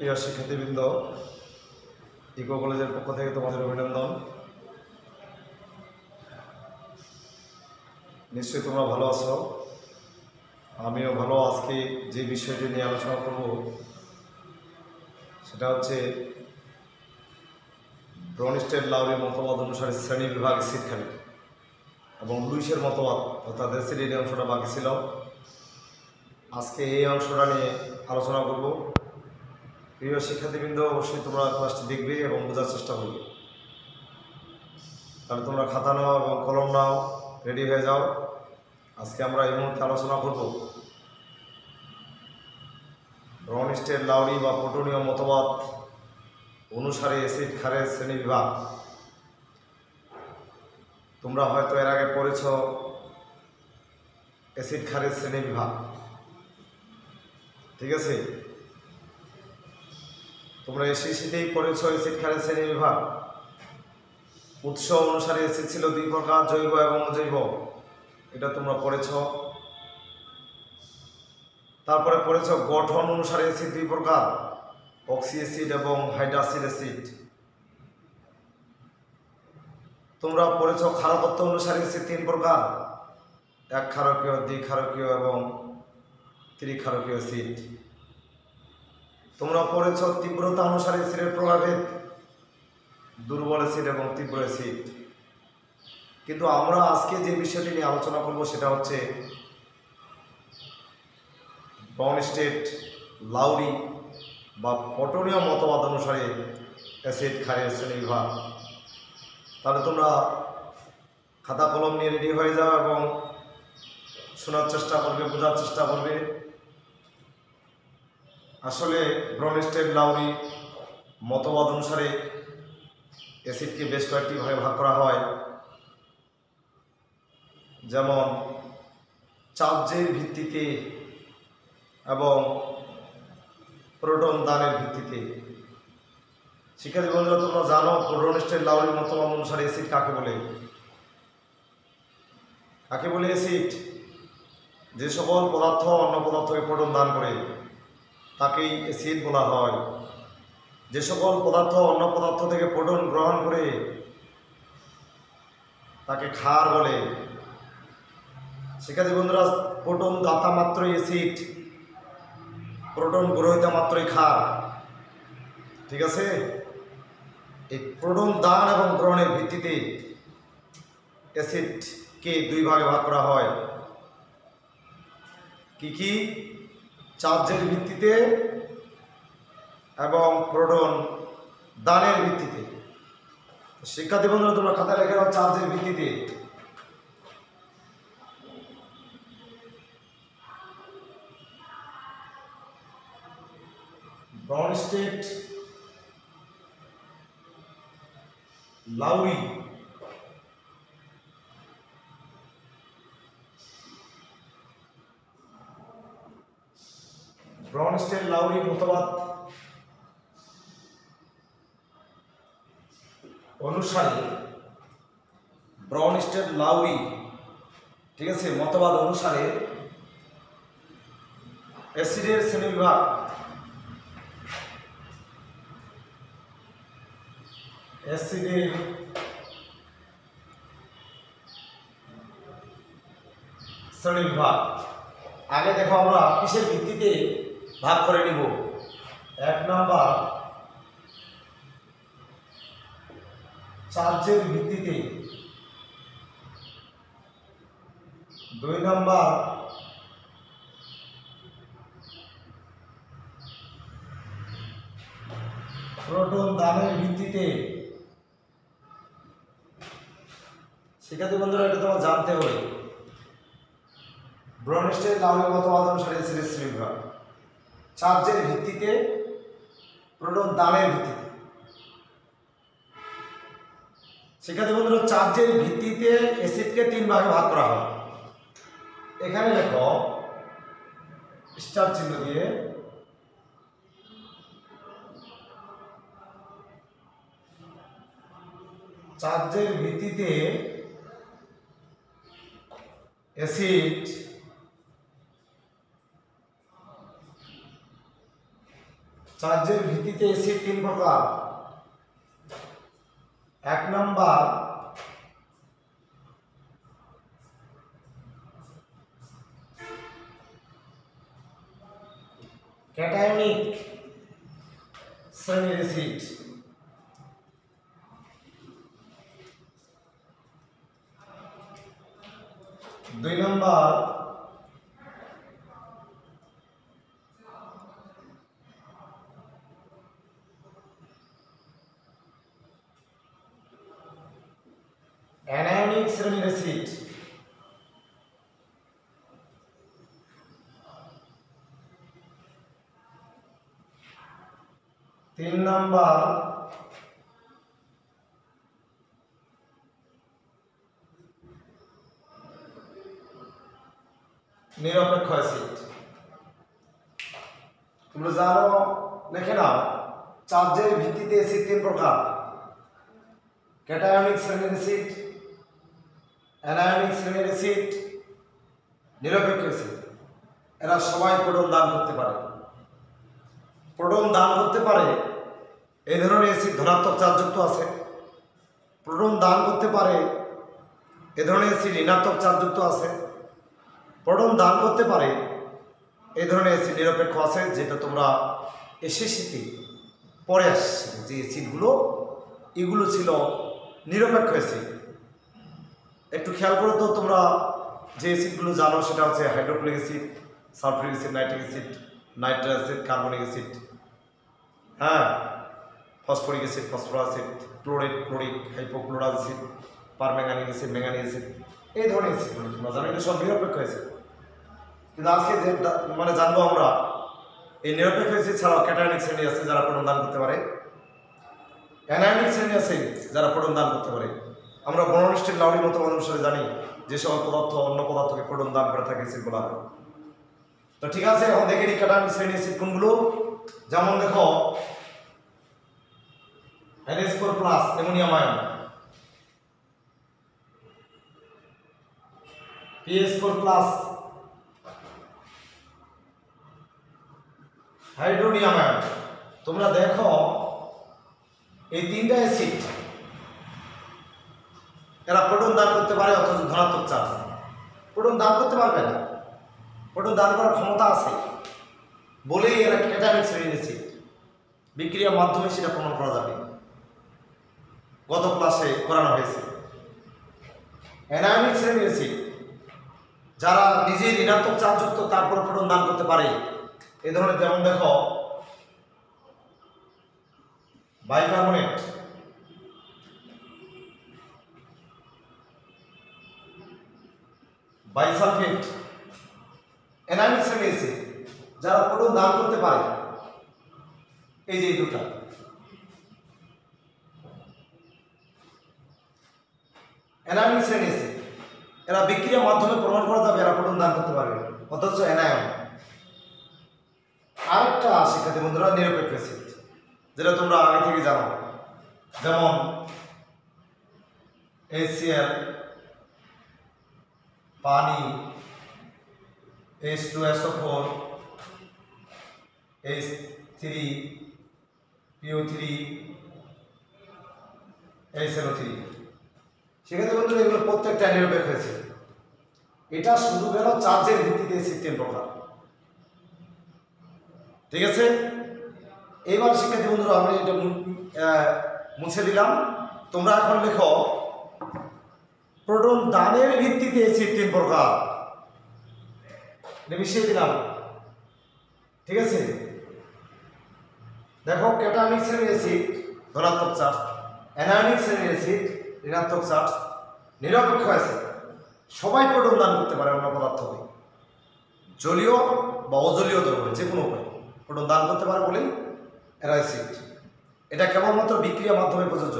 প্রিয় শিক্ষার্থীবৃন্দ, ইকো কলেজের পক্ষ থেকে তোমাদের অভিনন্দন। নিশ্চয়ই তোমরা ভালো আছো, আমিও ভালো। আজকে যে বিষয়টি নিয়ে আলোচনা করব সেটা হচ্ছে ব্রনিস্টেড লাউরির মতবাদ অনুসারে শ্রেণী বিভাগ শিক্ষারী এবং লুইসের মতবাদ অর্থাৎ এসিডির অংশটা বাকি ছিল। আজকে এই অংশটা নিয়ে আলোচনা করব। প্রিয় শিক্ষার্থীবৃন্দ, অবশ্যই তোমরা ক্লাসটি দেখবে এবং বোঝার চেষ্টা করবে। তাহলে তোমরা খাতা নাও এবং কলম নাও, রেডি হয়ে যাও। আজকে আমরা এই মুহূর্তে আলোচনা করব ব্রনিস্টেড লাউরি বা পটনীয় মতবাদ অনুসারে অ্যাসিড ক্ষারের শ্রেণীবিভাগ। তোমরা হয়তো এর আগে পড়েছ অ্যাসিড ক্ষারের শ্রেণীবিভাগ, ঠিক আছে? তোমরা এসিতেই পড়েছ অ্যাসিড ক্ষারের শ্রেণীবিভাগ। উৎস অনুসারে অ্যাসিড ছিল দুই প্রকার, জৈব এবং অজৈব, এটা তোমরা পড়েছ। তারপরে পড়েছ গঠন অনুসারে অ্যাসিড দুই প্রকার, অক্সি অ্যাসিড এবং হাইড্রাক্সিল অ্যাসিড। তোমরা পড়েছ ক্ষারকত্ব অনুসারে অ্যাসিড তিন প্রকার, এক ক্ষারকীয়, দ্বিক্ষারকীয় এবং ত্রিক্ষারকীয় অ্যাসিড। তোমরা পড়েছ তীব্রতা অনুসারে অ্যাসিডের প্রভাবে দুর্বল অ্যাসিড এবং তীব্র অ্যাসিড। কিন্তু আমরা আজকে যে বিষয়টি নিয়ে আলোচনা করব সেটা হচ্ছে ব্রনিস্টেড লাউরি বা পটনীয় মতবাদ অনুসারে অ্যাসিড ক্ষারের শ্রেণীবিভাগ। তাহলে তোমরা খাতা কলম নিয়ে রেডি হয়ে যাও এবং শোনার চেষ্টা করবে, বোঝার চেষ্টা করবে। আসলে ব্রনিস্টেড লাউরি মতবাদ অনুসারে অ্যাসিডকে বেশ কয়েকটি ভাগে ভাগ করা হয়, যেমন চার্জের ভিত্তিতে এবং প্রোটন দানের ভিত্তিতে। শিক্ষার্থী বন্ধুরা, তোমরা জানো ব্রনিস্টেড লাউরি মতবাদ অনুসারে অ্যাসিড কাকে বলে? কাকে বলে অ্যাসিড? যে সকল পদার্থ অন্য পদার্থকে প্রোটন দান করে তাকেই অ্যাসিড বলা হয়। যে সকল পদার্থ অন্য পদার্থ থেকে প্রোটন গ্রহণ করে তাকে ক্ষার বলে। শিক্ষার্থী বন্ধুরা, প্রোটন দাতা মাত্রই অ্যাসিড, প্রোটন গ্রহিতা মাত্রই ক্ষার, ঠিক আছে? এই প্রোটন দান এবং গ্রহণের ভিত্তিতে অ্যাসিডকে দুই ভাগে ভাগ করা হয়। কি কি? চার্জের ভিত্তিতে এবং প্রোটন দানের ভিত্তিতে। শিক্ষার্থী বন্ধুরা, তোমরা খাতা লেখে নাও চার্জের ভিত্তিতে। ব্রনিস্টেড লাউরি ব্রনিস্টেড লাউরি মতবাদ অনুসারে ব্রনিস্টেড লাউরি, ঠিক আছে, মতবাদ অনুসারে অ্যাসিডের শ্রেণীবিভাগ। অ্যাসিডের শ্রেণীবিভাগ আগে দেখো আমরা কিসের ভিত্তিতে ভাগ করে নিব। এক নাম্বার চার্জের ভিত্তিতে, দুই নাম্বার প্রোটন দানের ভিত্তিতে। শিক্ষার্থী বন্ধুরা, এটা তোমার জানতে হবে। ব্রনিস্টেড লাউরি মতবাদ অনুসারে অ্যাসিডের শ্রেণীবিভাগ চার্জের ভিত্তিতে, প্রোটন দানের ভিত্তিতে। শিক্ষার্থী বন্ধুরা, চার্জের ভিত্তিতে অ্যাসিডকে তিন ভাগে ভাগ করা হয়। এখানে লেখো স্টার চিহ্ন দিয়ে। চার্জের ভিত্তিতে অ্যাসিড চার্জের ভিত্তিতে অ্যাসিড তিন প্রকার। এক নাম্বার ক্যাটায়নিক শ্রেণীর অ্যাসিড, দুই নাম্বার অ্যানায়নিক শ্রেণীর অ্যাসিড, তিন নাম্বার নিরপেক্ষ অ্যাসিড। তোমরা জানো, লিখে নাও, চার্জের ভিত্তিতে অ্যাসিড তিন প্রকার। ক্যাটায়নিক শ্রেণীর অ্যাসিড, অ্যানায়নিক শ্রেণীর অ্যাসিড, নিরপেক্ষ অ্যাসিড। এরা সবাই প্রোটন দান করতে পারে। প্রোটন দান করতে পারে এই ধরনের অ্যাসিড ধনাত্মক চার্জযুক্ত আছে। প্রোটন দান করতে পারে এ ধরনের অ্যাসিড ঋণাত্মক চার্জযুক্ত আছে। প্রোটন দান করতে পারে এই ধরনের অ্যাসিড নিরপেক্ষ আছে, যেটা তোমরা এসএসসিতে পরে আসছে যে অ্যাসিডগুলো, এগুলো ছিল নিরপেক্ষ অ্যাসিড। একটু খেয়াল করে তো তোমরা যে অ্যাসিডগুলো জানো, সেটা হচ্ছে hydrochloric acid, sulphuric acid, nitric acid, nitric acid, carbonic acid, হ্যাঁ, phosphoric acid, phosphorous acid, chlorate, chloric, hypochlorous acid, permanganic acid, manganic acid, এই ধরনের অ্যাসিডগুলো তোমরা জানো, এটা সব নিরপেক্ষ অ্যাসিড। কিন্তু আজকে যে জানবো আমরা, এই নিরপেক্ষ অ্যাসিড ছাড়াও ক্যাটায়নিক শ্রেণী আছে যারা প্রোটন দান করতে পারে, অ্যানায়নিক শ্রেণী আছে যারা প্রোটন দান করতে পারে। আমরা বর্ণনিষ্ঠের লাউরি মতবাদ অনুসারে জানি যে সকল পদার্থ অন্য পদার্থকে প্রোটন দান করে থাকে অ্যাসিড বলা হয়। তো ঠিক আছে, এখন দেখে নিই ক্যাটায়নিক শ্রেণী অ্যাসিড কোনগুলো। যেমন দেখো, NH4+ ammonium ion, PH4+ hydronium ion. তোমরা দেখো এই তিনটা অ্যাসিড এরা প্রোটন দান করতে পারে, অথচ ধনাত্মক চার্জ। প্রোটন দান করতে পারবে না, প্রোটন দান করার ক্ষমতা আছে বলেই এরা ক্যাটায়নিক শ্রেণীর অ্যাসিড। বিক্রিয়ার মাধ্যমে সেটা প্রমাণ করা যাবে, গত ক্লাসে করানো হয়েছে। অ্যানায়নিক শ্রেণীর অ্যাসিড যারা নিজেই ঋণাত্মক চার্জযুক্ত, তারপরে প্রোটন দান করতে পারে এই ধরনের, যেমন দেখো বাইকার্বনেট, বাইসালফেট, অ্যানায়নিক শ্রেণীর অ্যাসিড যারা প্রোটন দান করতে পারে, এই যে দুটা। অ্যানায়নিক শ্রেণীর অ্যাসিড এরা বিক্রিয়ার মাধ্যমে প্রমাণ করা যাবে এরা প্রোটন দান করতে পারবে, অথচ অ্যানায়ন। আরেকটা শিক্ষার্থী বন্ধুরা, নিরপেক্ষ অ্যাসিড, যেটা তোমরা আগে থেকে জানো, যেমন HCl, পানি, H2SO4, H3, PO3, HNO3। সেক্ষেত্রে বন্ধুরা এগুলো প্রত্যেকটা নিরপেক্ষ অ্যাসিড। এটা শুধু গেল চার্জের ভিত্তিতে অ্যাসিড তিন প্রকার। ঠিক আছে, এবার শিক্ষার্থী বন্ধুরা আমি এটা মুছে দিলাম। তোমরা এখন লেখো প্রোটন দানের ভিত্তিতে অ্যাসিড তিন প্রকার, মিশিয়ে দিলাম। ঠিক আছে, দেখো ক্যাটায়নিক শ্রেণীর অ্যাসিড ধনাত্মক চার্জ, অ্যানায়নিক শ্রেণীর অ্যাসিড ঋণাত্মক চার্জ, নিরপেক্ষ অ্যাসিড সবাই প্রোটন দান করতে পারে অন্য পদার্থকে, জলীয় বা অজলীয় দ্রবণে যে কোনো উপায় প্রোটন দান করতে পারে বলেই এরা অ্যাসিড। এটা কেবলমাত্র বিক্রিয়ার মাধ্যমে প্রযোজ্য।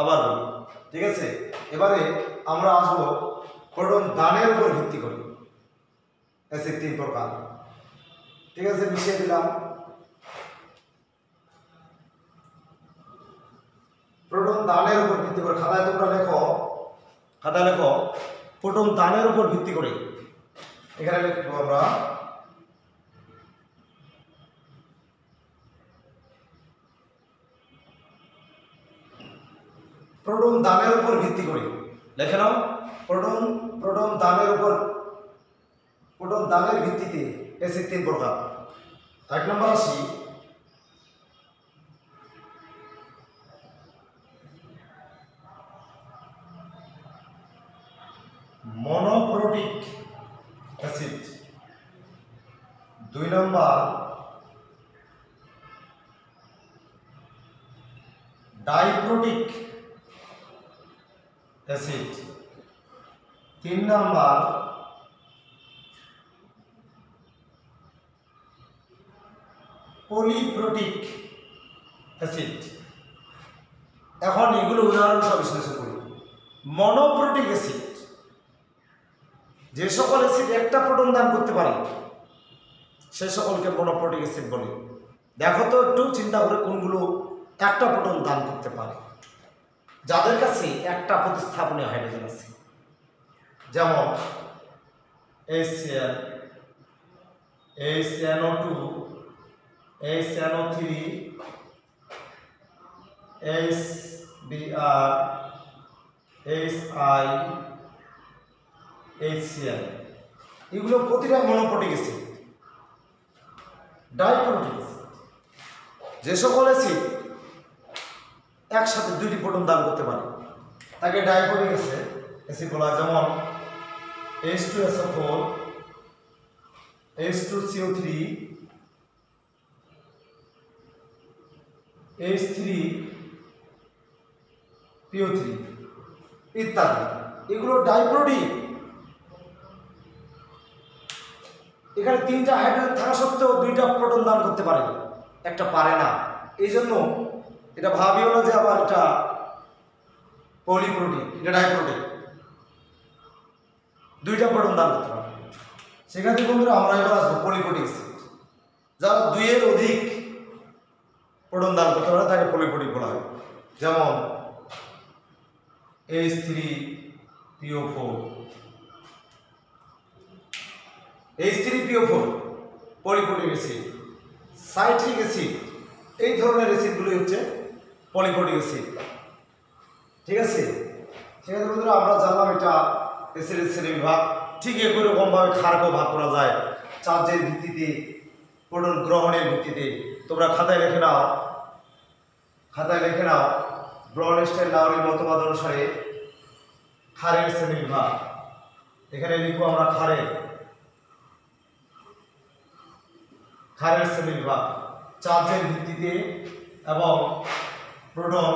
আবার বলি, ঠিক আছে, এবারে আমরা আসবো প্রোটন দানের উপর ভিত্তি করে অ্যাসিড তিন প্রকার। ঠিক আছে, মিশিয়ে দিলাম। প্রোটন দানের উপর ভিত্তি করে, খাতায় তোমরা লেখো, খাতায় লেখো প্রোটন দানের উপর ভিত্তি করে। এখানে লিখবো আমরা প্রোটন দানের উপর ভিত্তি করে লিখে নাও, প্রোটন দানের ভিত্তিতে অ্যাসিড 3 প্রকার। 1 নম্বর আসি মনোপ্রোটিক অ্যাসিড, 2 নম্বর ডাইপ্রোটিক অ্যাসিড, 3 নম্বর পলিপ্রোটিক অ্যাসিড। এখন এগুলো উদাহরণ সহ বিশ্লেষণ করি। মনোপ্রোটিক অ্যাসিড, যে সকল অ্যাসিড একটা প্রোটন দান করতে পারে সে সকলকে মনোপ্রোটিক অ্যাসিড বলে। দেখো তো একটু চিন্তা করে কোনগুলো একটা প্রোটন দান করতে পারে, যাদের কাছে একটা প্রতিস্থাপনীয় হাইড্রোজেন আছে, যেমন HCl, HNO2, HNO3, HBr, HI, HCl, এগুলো প্রতিটা মনোপ্রোটিক অ্যাসিড। ডাইপ্রোটিক যে সকল অ্যাসিড একসাথে 2টি প্রোটন দান করতে পারে তাকে ডাইপ্রোটিক অ্যাসিড বলা হয়, যেমন H2SO4, H2CO3, H3PO3 ইত্যাদি। এগুলো ডাইপ্রোটিক। এখানে 3টা হাইড্রোজেন থাকা সত্ত্বেও 2টা প্রোটন দান করতে পারে, একটা পারে না। এই জন্য এটা ভাবিও না যে আবার এটা পলিপ্রোটিক, এটা ডাইপ্রোটিক, 2টা প্রোটন দান করতে পারে। সেখানে বন্ধুরা আমরা এবার আসবো পলিপ্রোটিক অ্যাসিড, যারা 2-এর অধিক প্রোটন দান করতে পারে তাকে পলিপ্রোটিক বলা হয়, যেমন H3PO4, H3PO4 পলিপ্রোটিক acid. Citric acid, এই ধরনের অ্যাসিডগুলো হচ্ছে পলিপ্রোটিক অ্যাসিড। ঠিক আছে, সেক্ষেত্রে বন্ধুরা আমরা জানলাম এটা অ্যাসিডের শ্রেণীবিভাগ। ঠিক একই রকমভাবে ক্ষারকেও ভাগ করা যায় চার্জের ভিত্তিতে, প্রোটন গ্রহণের ভিত্তিতে। তোমরা খাতায় লিখে নাও ব্রনস্টাইন-লাউরির মতবাদ অনুসারে ক্ষারের শ্রেণীবিভাগ। এখানে লিখবো আমরা ক্ষারের শ্রেণীবিভাগ চার্জের ভিত্তিতে এবং প্রোটন,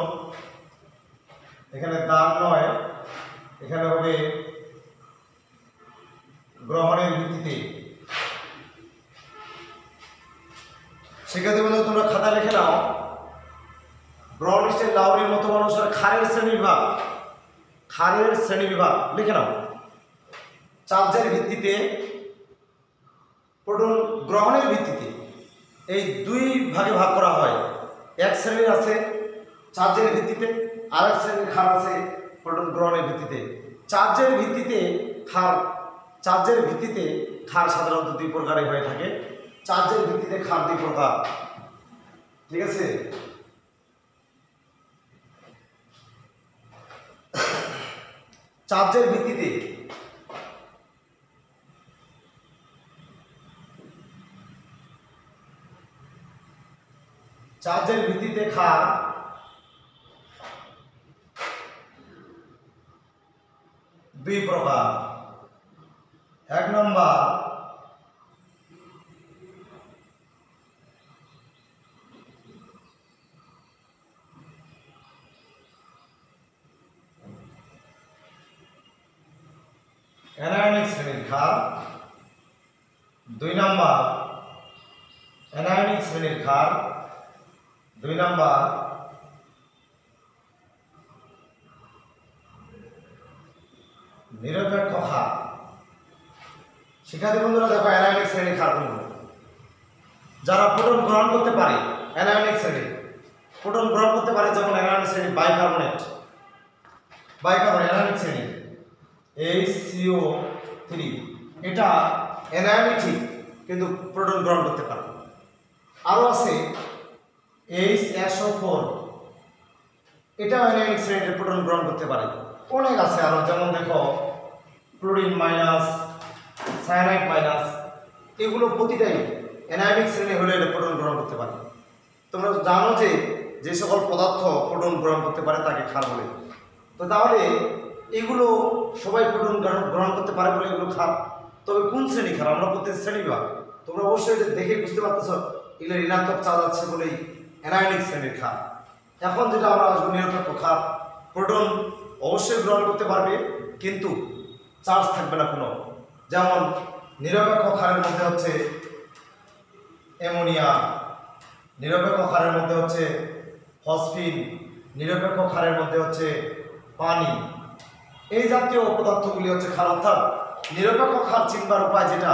এখানে দান নয়, এখানে হবে গ্রহণের ভিত্তিতে। সেক্ষেত্রে বন্ধু তোমরা খাতা লিখে নাও ব্রনস্টাইন-লাউরির মতবাদ অনুসারে ক্ষারের শ্রেণীবিভাগ লিখে নাও। চার্জের ভিত্তিতে, প্রোটন গ্রহণের ভিত্তিতে এই 2 ভাগে ভাগ করা হয়। এক শ্রেণীর আছে চার্জের ভিত্তিতে, আর এক শ্রেণীর ক্ষার আছে প্রোটন গ্রহণের ভিত্তিতে। চার্জের ভিত্তিতে ক্ষার সাধারণত 2 প্রকারের হয়ে থাকে। চার্জের ভিত্তিতে ক্ষার 2 প্রকার। ঠিক আছে, চার্জের ভিত্তিতে ক্ষার 2 প্রকার। 1 নম্বর অ্যানায়নিক শ্রেণীর ক্ষার, 2 নম্বর অ্যানায়নিক শ্রেণীর ক্ষার, 2 নম্বর নিরপেক্ষ ক্ষার। শিক্ষার্থী বন্ধুরা দেখো অ্যানায়নিক শ্রেণীর ক্ষার কোনগুলো? যারা প্রোটন গ্রহণ করতে পারে, অ্যানায়নিক শ্রেণী প্রোটন গ্রহণ করতে পারে, যেমন অ্যানায়নিক শ্রেণী বাইকার্বনেট অ্যানায়নিক শ্রেণী HCO3, এটা অ্যানায়নিক ঠিক কিন্তু প্রোটন গ্রহণ করতে পারে। আরও আছে HSO4, এটাও অ্যানায়নিক শ্রেণীতে প্রোটন গ্রহণ করতে পারে। অনেক আছে আরো, যেমন দেখো ক্লোরিন মাইনাস, সায়ানাইড মাইনাস, এগুলো প্রতিটাই অ্যানায়নিক শ্রেণী হলে এটা প্রোটন গ্রহণ করতে পারে। তোমরা জানো যে যে সকল পদার্থ প্রোটন গ্রহণ করতে পারে তাকে ক্ষার বলে। তো তাহলে এগুলো সবাই প্রোটন গ্রহণ করতে পারে বলে এগুলো ক্ষার। তবে কোন শ্রেণী ক্ষার? আমরা প্রত্যেক শ্রেণী বিভাগ, তোমরা অবশ্যই এটা দেখে বুঝতে পারতেছ এগুলো ঋণাত্মক চার্জ আছে বলেই অ্যানায়নিক শ্রেণীর ক্ষার। এখন যেটা আমরা আসবো নিরপেক্ষ ক্ষার। প্রোটন অবশ্যই গ্রহণ করতে পারবে কিন্তু চার্জ থাকবে না কোনো। যেমন নিরপেক্ষ ক্ষারের মধ্যে হচ্ছে অ্যামোনিয়া, নিরপেক্ষ ক্ষারের মধ্যে হচ্ছে ফসফিন, নিরপেক্ষ ক্ষারের মধ্যে হচ্ছে পানি, এই জাতীয় পদার্থগুলি হচ্ছে ক্ষার। অর্থাৎ নিরপেক্ষ ক্ষার চিনবার উপায় যেটা,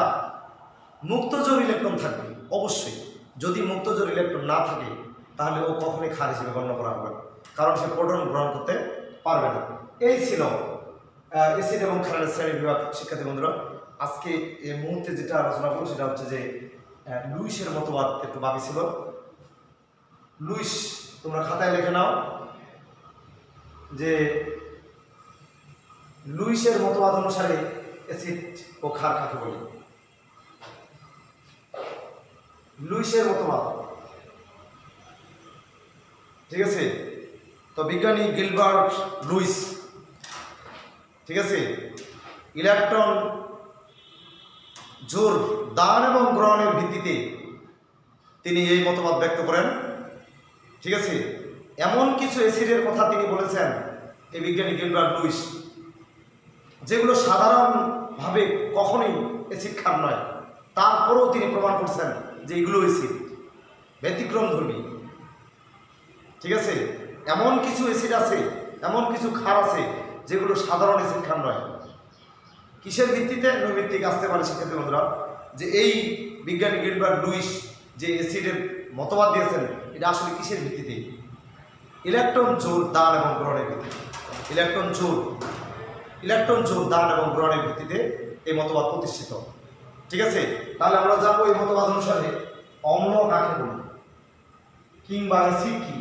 মুক্তজোড় ইলেকট্রন থাকবে অবশ্যই। যদি মুক্তজোড় ইলেকট্রন না থাকে তাহলে ও কখনোই ক্ষার হিসেবে গণ্য করা হবে না, কারণ সে প্রোটন গ্রহণ করতে পারবে না। এই ছিল অ্যাসিড এবং ক্ষারের শ্রেণী বিভাগ। শিক্ষার্থী বন্ধুরা, আজকে এই মুহূর্তে যেটা আলোচনা করবো সেটা হচ্ছে যে লুইসের মতবাদ একটু বাকি ছিল। লুইস, তোমরা খাতায় লিখে নাও যে লুইসের মতবাদ অনুসারে অ্যাসিড ও ক্ষার কাকে বলে। লুইসের মতবাদ, ঠিক আছে? তো বিজ্ঞানী গিলবার্ট লুইস, ঠিক আছে, ইলেকট্রন জোর দান এবং গ্রহণের ভিত্তিতে তিনি এই মতবাদ ব্যক্ত করেন, ঠিক আছে? এমন কিছু অ্যাসিডের কথা তিনি বলেছেন এই বিজ্ঞানী গিলবার্ট লুইস, যেগুলো সাধারণভাবে কখনোই অ্যাসিড ক্ষার নয়, তারপরেও তিনি প্রমাণ করছেন যে এগুলো অ্যাসিড, ব্যতিক্রমধর্মী, ঠিক আছে? এমন কিছু অ্যাসিড আছে, এমন কিছু ক্ষার আছে যেগুলো সাধারণ অ্যাসিড ক্ষার নয়। কিসের ভিত্তিতে? নৈমিত্তিক আসতে পারে। শিক্ষার্থী বন্ধুরা, যে এই বিজ্ঞানী গিলবার্ট লুইস যে অ্যাসিডের মতবাদ দিয়েছেন এটা আসলে কিসের ভিত্তিতে? ইলেকট্রন জোর দান এবং গ্রহণের ভিত্তিতে। ইলেকট্রন জোর দান এবং গ্রহণের ভিত্তিতে এই মতবাদ প্রতিষ্ঠিত, ঠিক আছে? তাহলে আমরা যাবো এই মতবাদ অনুসারে অম্ল কাকে বলি কিংবা অ্যাসিড কি।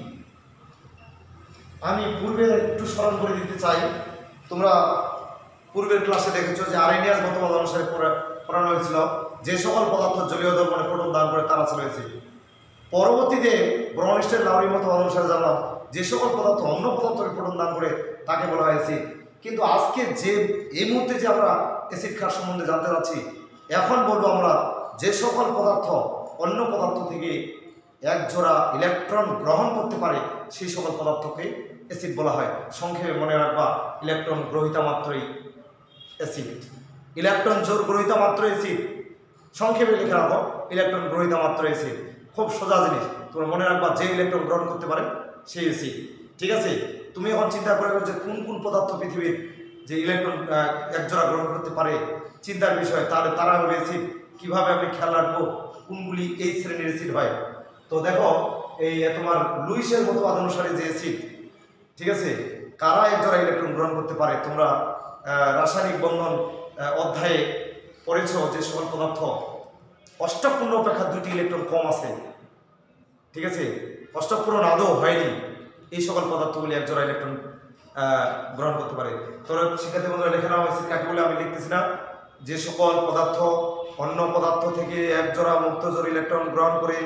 আমি পূর্বে একটু স্মরণ করে দিতে চাই, তোমরা পূর্বের ক্লাসে দেখেছো যে আরেনিয়াস মতবাদ অনুসারে পড়ানো হয়েছিল যে সকল পদার্থ জলীয় দ্রবণে প্রোটন দান করে তারা ছিল অ্যাসিড। পরবর্তীতে ব্রনস্টেড লাউরি মতবাদ অনুসারে জানলাম যে সকল পদার্থ অন্য পদার্থকে প্রোটন দান করে তাকে বলা হয় অ্যাসিড। কিন্তু আজকে যে এই মুহূর্তে যে আমরা অ্যাসিড ক্ষার সম্বন্ধে জানতে যাচ্ছি, এখন বলবো আমরা যে সকল পদার্থ অন্য পদার্থ থেকে এক জোড়া ইলেকট্রন গ্রহণ করতে পারে সেই সকল পদার্থকে অ্যাসিড বলা হয়। সংক্ষেপে মনে রাখবা, ইলেকট্রন গ্রহিতা মাত্রই অ্যাসিড, ইলেকট্রন জোর গ্রহিতা মাত্র অ্যাসিড। সংক্ষেপে লিখে রাখো, ইলেকট্রন গ্রহিতা মাত্র অ্যাসিড। খুব সোজা জিনিস, তোমরা মনে রাখবা যে ইলেকট্রন গ্রহণ করতে পারে সেই অ্যাসিড, ঠিক আছে? তুমি এখন চিন্তা করে যে কোন কোন পদার্থ পৃথিবীর যে ইলেকট্রন একজোড়া গ্রহণ করতে পারে, চিন্তার বিষয়। তাহলে তারা হবে অ্যাসিড। কীভাবে আমি খেয়াল রাখবো কোনগুলি এই শ্রেণীর অ্যাসিড হয়? তো দেখো, এই তোমার লুইসের মতবাদ অনুসারে যে অ্যাসিড, ঠিক আছে, কারা একজোড়া ইলেকট্রন গ্রহণ করতে পারে? তোমরা রাসায়নিক বন্ধন অধ্যায়ে পড়েছ যে সকল পদার্থ অষ্টপূর্ণ অপেক্ষা 2টি ইলেকট্রন কম আছে, ঠিক আছে, অষ্টপূরণ আদৌ হয়নি, এই সকল পদার্থগুলি একজোড়া ইলেকট্রন গ্রহণ করতে পারে। তোমরা শিক্ষার্থী বন্ধুরা লিখে নাও অ্যাসিড কাকে বলে। আমি লিখতেছি না। যে সকল পদার্থ অন্য পদার্থ থেকে একজোড়া মুক্তজোড় ইলেকট্রন গ্রহণ করে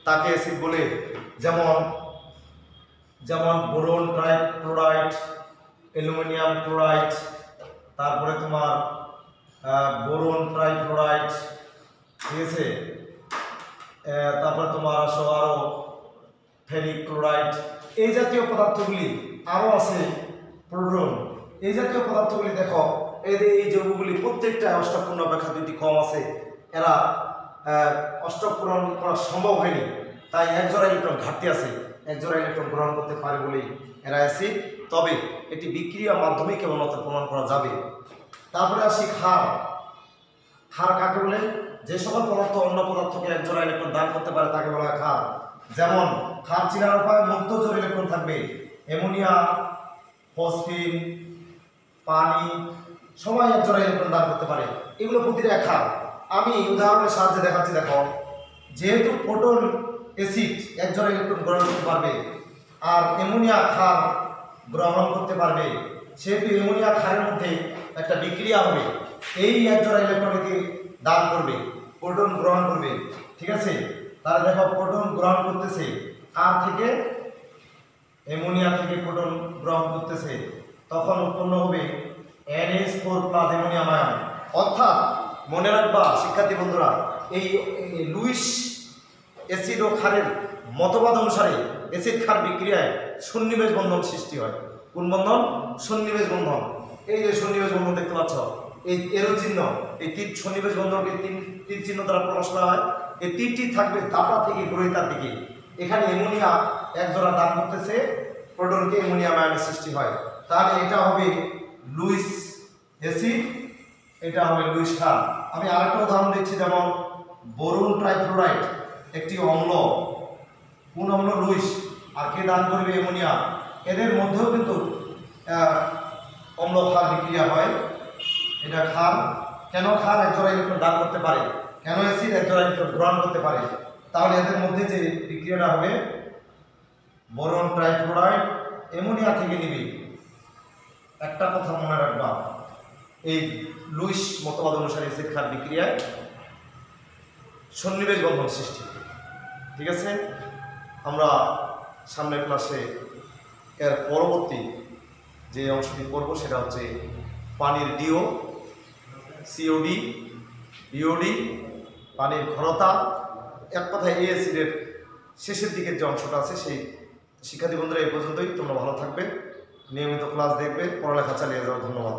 তাকে অ্যাসিড বলে। যেমন বোরন ট্রাইক্লোরাইড, অ্যালুমিনিয়াম ক্লোরাইড, তারপরে তোমার বোরন ট্রাইক্লোরাইড, ঠিক আছে, তারপরে তোমার আসো আরও ফেরিক ক্লোরাইড, এই জাতীয় পদার্থগুলি আরও আছে। প্রোটন, এই জাতীয় পদার্থগুলি দেখো, এই যৌগগুলি প্রত্যেকটা অষ্টপূর্ণ অপেক্ষা 2টি কম আছে। এরা অষ্টপূরণ করা সম্ভব হয়নি, তাই একজোড়া ইলেকট্রন ঘাটতি আছে। একজোড়া ইলেকট্রন গ্রহণ করতে পারে বলেই এরা অ্যাসিড, তবে এটি বিক্রিয়ার মাধ্যমে কেবলমাত্র প্রমাণ করা যাবে। তারপরে আসি ক্ষার। ক্ষার কাকে বলে? যে সকল পদার্থ অন্য পদার্থকে একজোড়া ইলেকট্রন দান করতে পারে তাকে বলা হয় ক্ষার। যেমন ক্ষার চিনার উপায়, মুক্তজোড় ইলেকট্রন থাকবে, অ্যামোনিয়া, ফসফিন, পানি, সবাই একজোড়া ইলেকট্রন দান করতে পারে। এগুলো প্রতিটা ক্ষার। আমি উদাহরণের সাহায্যে দেখাচ্ছি। দেখো, যেহেতু প্রোটন অ্যাসিড একজোড়া ইলেকট্রন গ্রহণ করতে পারবে, আর অ্যামোনিয়া ক্ষার গ্রহণ করতে পারবে, সেহেতু অ্যামোনিয়া ক্ষারের মধ্যে একটা বিক্রিয়া হবে, এই একজোড়া ইলেকট্রনকে দান করবে, প্রোটন গ্রহণ করবে। ঠিক আছে, তাহলে দেখো প্রোটন গ্রহণ করতেছে কার থেকে, অ্যামোনিয়া থেকে প্রোটন গ্রহণ করতেছে, তখন উৎপন্ন হবে NH4+ অ্যামোনিয়াম আয়ন। অর্থাৎ মনে রাখবা শিক্ষার্থী বন্ধুরা, এই লুইস অ্যাসিড ও ক্ষারের মতবাদ অনুসারে অ্যাসিড ক্ষার বিক্রিয়ায় সন্নিবেশ বন্ধন সৃষ্টি হয়। কোন বন্ধন? সন্নিবেশ বন্ধন। এই যে সন্নিবেশ বন্ধন দেখতে পাচ্ছ, এই এরো চিহ্ন, এই তীর সন্নিবেশ বন্ধনকে তীর চিহ্ন দ্বারা প্রকাশ করা হয়। এই তীরটি থাকবে দাতা থেকে গ্রহিতার দিকে। এখানে অ্যামোনিয়া এক জোড়া দান করতেছে প্রোটনকে, অ্যামোনিয়াম আয়নের সৃষ্টি হয়। তাহলে এটা হবে লুইস অ্যাসিড, এটা হবে লুইস ক্ষার। আমি আরেকটা উদাহরণ দিচ্ছি, যেমন বোরন ট্রাইফ্লোরাইড একটি অম্ল, কোন অম্ল? লুইস। আর কে দান করবে? অ্যামোনিয়া। এদের মধ্যেও কিন্তু অম্ল ক্ষার বিক্রিয়া হয়। এটা ক্ষার। কেন ক্ষার? এক জোড়া ইলেকট্রন দান করতে পারে। কেন অ্যাসিড? এক জোড়া ইলেকট্রন গ্রহণ করতে পারে। তাহলে এদের মধ্যে যে বিক্রিয়াটা হবে, বোরন ট্রাইফ্লোরাইড অ্যামোনিয়া থেকে নিবে। একটা কথা মনে রাখবা, এই লুইস মতবাদ অনুসারে অ্যাসিড ক্ষার বিক্রিয়ায় সন্নিবেশ বন্ধন সৃষ্টি। ঠিক আছে, আমরা সামনের ক্লাসে এর পরবর্তী যে অংশটি পড়ব সেটা হচ্ছে পানির ডিও, সিওডি, বিওডি, পানির ঘনতা, এক কথায় এই অ্যাসিডের শেষের দিকের যে অংশটা আছে সেই। শিক্ষার্থী বন্ধুরা এই পর্যন্তই। তোমরা ভালো থাকবে, নিয়মিত ক্লাস দেখবে, পড়ালেখা চালিয়ে যাও। ধন্যবাদ।